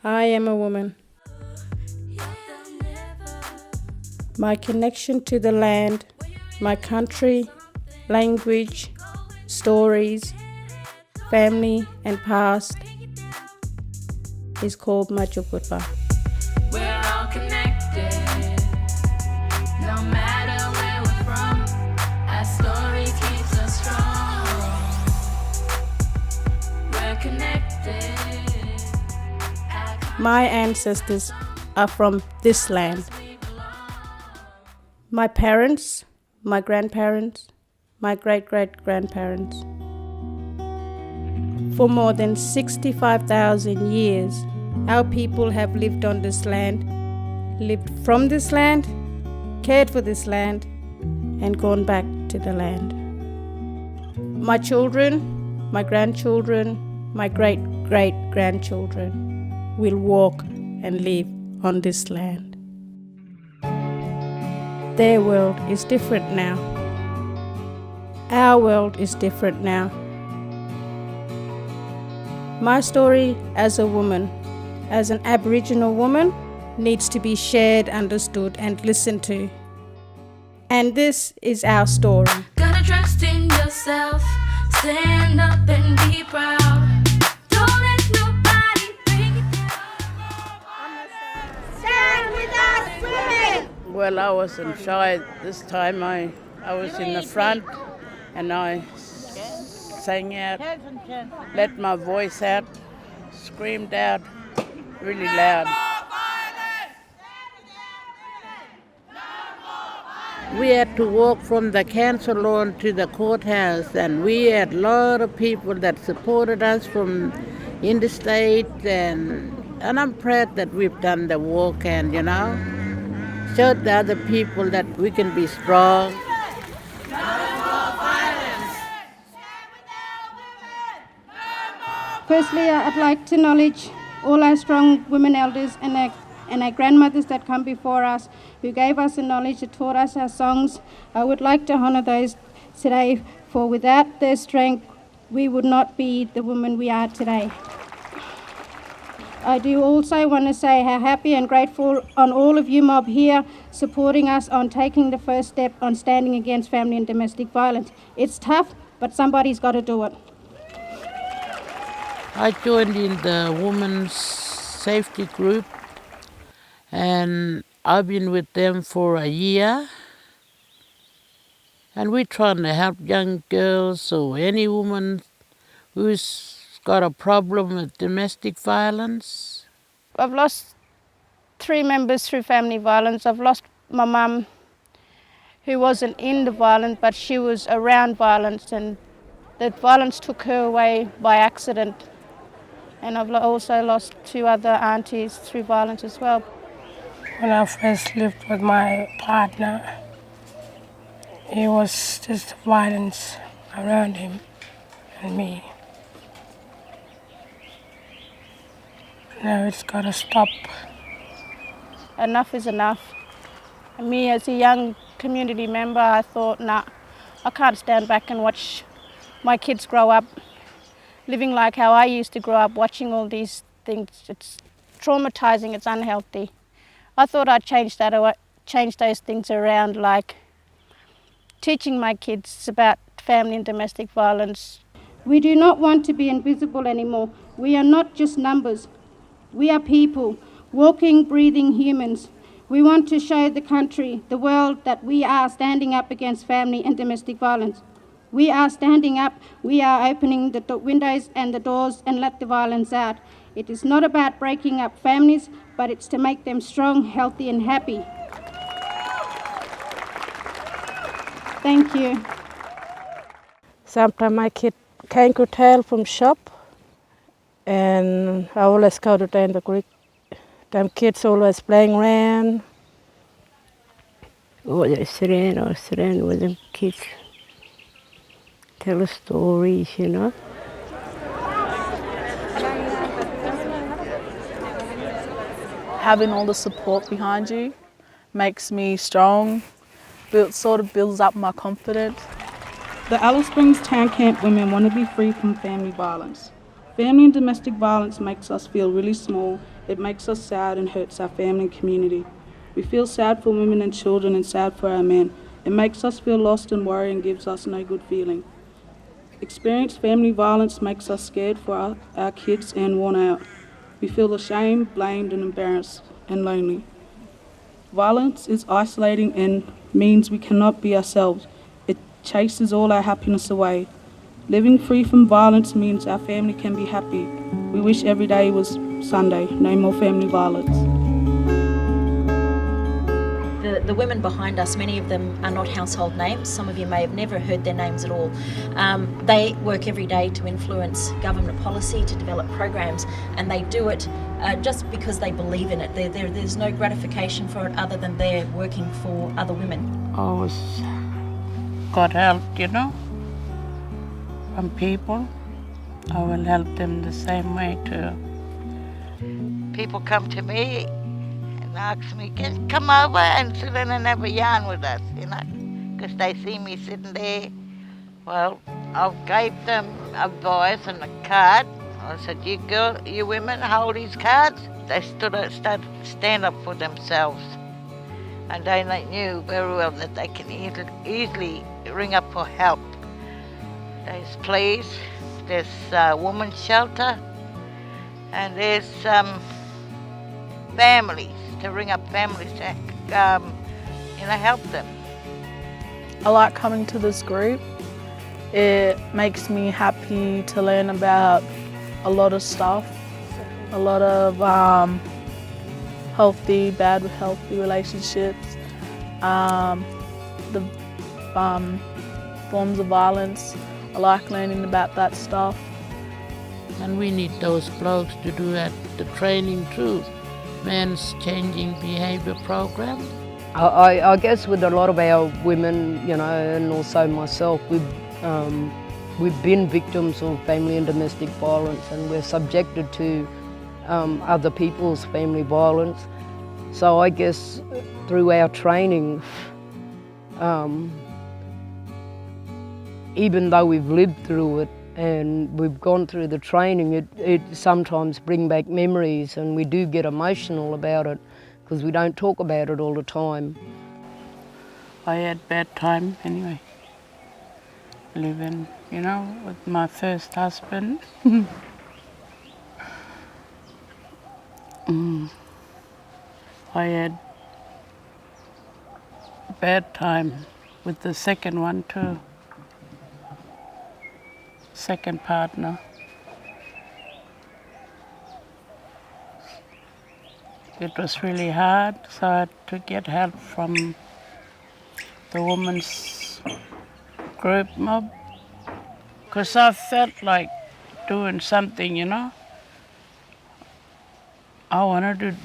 I am a woman. My connection to the land, my country, language, stories, family and past is called Majuputpa. We're all connected, no matter where we're from, our story keeps us strong. We're connected. My ancestors are from this land. My parents, my grandparents, my great-great-grandparents. For more than 65,000 years, our people have lived on this land, lived from this land, cared for this land, and gone back to the land. My children, my grandchildren, my great-great-grandchildren will walk and live on this land. Their world is different now. Our world is different now. My story as a woman, as an Aboriginal woman, needs to be shared, understood, and listened to. And this is our story. Gotta trust in yourself, stand up and be proud. Don't let nobody bring you down. Stand with us, women! Well, I wasn't shy this time. I was in the front and I sang out, let my voice out, screamed out really loud. We had to walk from the council lawn to the courthouse, and we had a lot of people that supported us from interstate, and I'm proud that we've done the walk and, showed the other people that we can be strong. Firstly, I'd like to acknowledge all our strong women elders and our grandmothers that come before us, who gave us the knowledge, that taught us our songs. I would like to honour those today, for without their strength, we would not be the women we are today. I do also want to say how happy and grateful on all of you mob here supporting us on taking the first step on standing against family and domestic violence. It's tough, but somebody's got to do it. I joined in the women's safety group, and I've been with them for a year. And we're trying to help young girls or any woman who's got a problem with domestic violence. I've lost 3 members through family violence. I've lost my mum, who wasn't in the violence, but she was around violence, and the violence took her away by accident. And I've also lost 2 other aunties through violence as well. When I first lived with my partner, it was just violence around him and me. Now it's got to stop. Enough is enough. And me as a young community member, I thought, I can't stand back and watch my kids grow up living like how I used to grow up, watching all these things. It's traumatizing, it's unhealthy. I thought I'd change those things around, like teaching my kids about family and domestic violence. We do not want to be invisible anymore. We are not just numbers. We are people, walking, breathing humans. We want to show the country, the world, that we are standing up against family and domestic violence. We are standing up. We are opening the windows and the doors and let the violence out. It is not about breaking up families, but it's to make them strong, healthy and happy. Thank you. Sometimes my kid can't go tail from shop, and I always go to the creek. Them kids always playing around. Oh, it's around with them kids. Tell stories, Having all the support behind you makes me strong. Sort of builds up my confidence. The Alice Springs Town Camp women want to be free from family violence. Family and domestic violence makes us feel really small It makes us sad and hurts our family and community. We feel sad for women and children and sad for our men. It makes us feel lost and worried and gives us no good feeling. Experienced family violence makes us scared for our kids and worn out. We feel ashamed, blamed and embarrassed and lonely. Violence is isolating and means we cannot be ourselves. It chases all our happiness away. Living free from violence means our family can be happy. We wish every day was Sunday, no more family violence. The women behind us, many of them are not household names. Some of you may have never heard their names at all. They work every day to influence government policy, to develop programs, and they do it just because they believe in it. There's no gratification for it other than they're working for other women. I was got help, from people. I will help them the same way too. People come to me and ask me, can you come over and sit in and have a yarn with us, because they see me sitting there. Well, I gave them advice and a card. I said, you women hold these cards. They started to stand up for themselves. And they knew very well that they can easily ring up for help. There's police, there's women's shelter, and there's families, to ring up families to help them. I like coming to this group. It makes me happy to learn about a lot of stuff, a lot of healthy, bad healthy relationships, the forms of violence. I like learning about that stuff. And we need those blokes to do the training too. Men's changing behaviour program. I guess with a lot of our women, and also myself, we've been victims of family and domestic violence, and we're subjected to other people's family violence. So I guess through our training, even though we've lived through it and we've gone through the training, it sometimes brings back memories, and we do get emotional about it because we don't talk about it all the time. I had bad time anyway, living, with my first husband. I had bad time with the second one too. Second partner. It was really hard, so I had to get help from the women's group mob, because I felt like doing something, I wanted to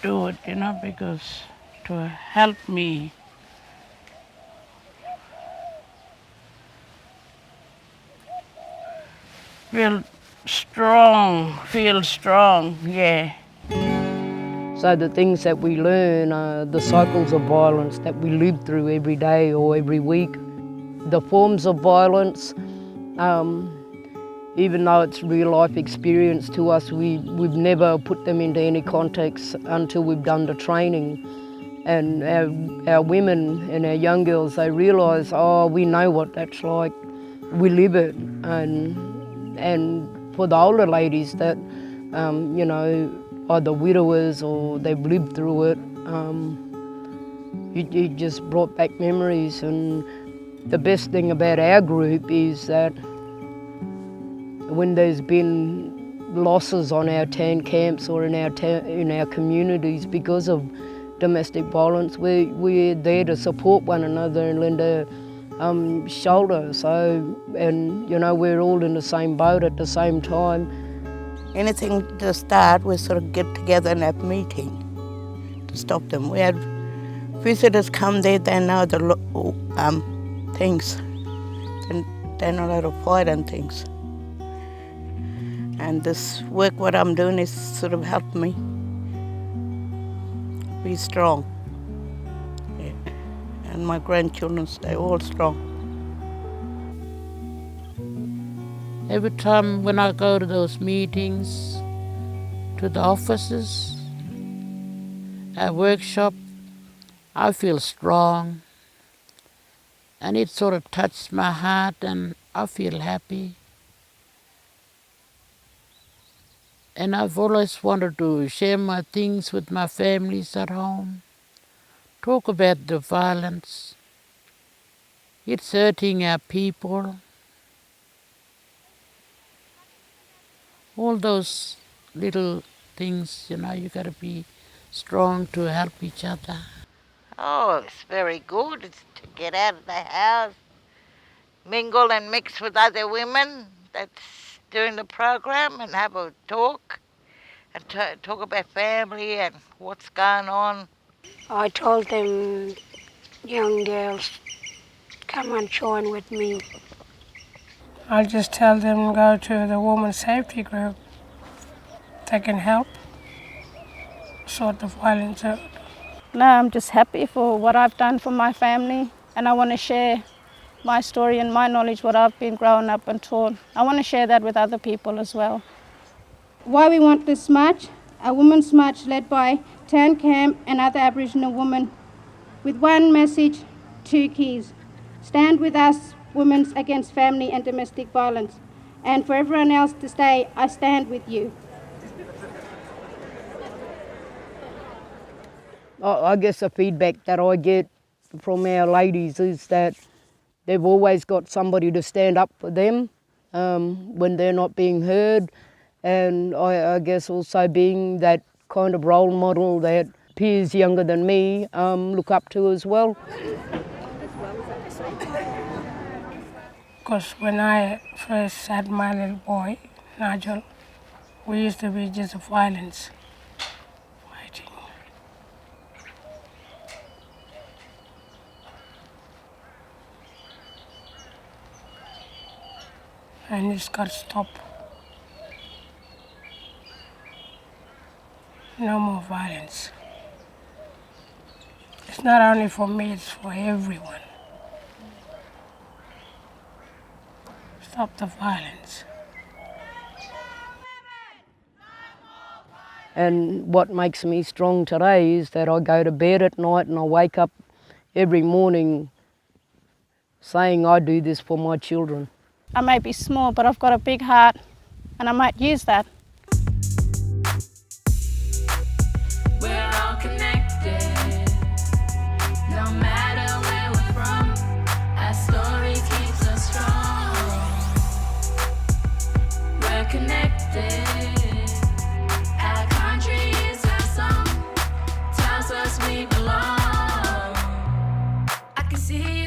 do it, because to help me. Feel strong, yeah. So the things that we learn are the cycles of violence that we live through every day or every week. The forms of violence, even though it's real life experience to us, we've never put them into any context until we've done the training. And our women and our young girls, they realise, we know what that's like. We live it. And for the older ladies that, either widowers or they've lived through it, it just brought back memories. And the best thing about our group is that when there's been losses on our tan camps or in our communities because of domestic violence, we're there to support one another and lend a shoulder. So, and we're all in the same boat at the same time. Anything to start, we sort of get together and have a meeting to stop them. We had visitors come there, they know the things, and they're not allowed to fight and things. And this work, what I'm doing, is sort of helped me be strong. Yeah. And my grandchildren, they're all strong. Every time when I go to those meetings to the offices, at workshop, I feel strong, and it sort of touched my heart, and I feel happy. And I've always wanted to share my things with my families at home, talk about the violence. It's hurting our people. All those little things, you got to be strong to help each other. Oh, it's very good. It's to get out of the house, mingle and mix with other women that's doing the program and have a talk and talk about family and what's going on. I told them, young girls, come and join with me. I'll just tell them go to the women's safety group. They can help sort the violence out. No, I'm just happy for what I've done for my family, and I want to share my story and my knowledge, what I've been growing up and taught. I want to share that with other people as well. Why we want this march? A women's march led by Tangentyere and other Aboriginal women with one message, two keys. Stand with us, women, against family and domestic violence. And for everyone else to say, I stand with you. I guess the feedback that I get from our ladies is that they've always got somebody to stand up for them when they're not being heard, and I guess also being that kind of role model that peers younger than me look up to as well. Because when I first had my little boy, Nigel, we used to be just violence. And it's got to stop. No more violence. It's not only for me, it's for everyone. Stop the violence. And what makes me strong today is that I go to bed at night and I wake up every morning saying I do this for my children. I may be small, but I've got a big heart, and I might use that. We're all connected. No matter where we're from, our story keeps us strong. We're connected. Our country is our song. Tells us we belong. I can see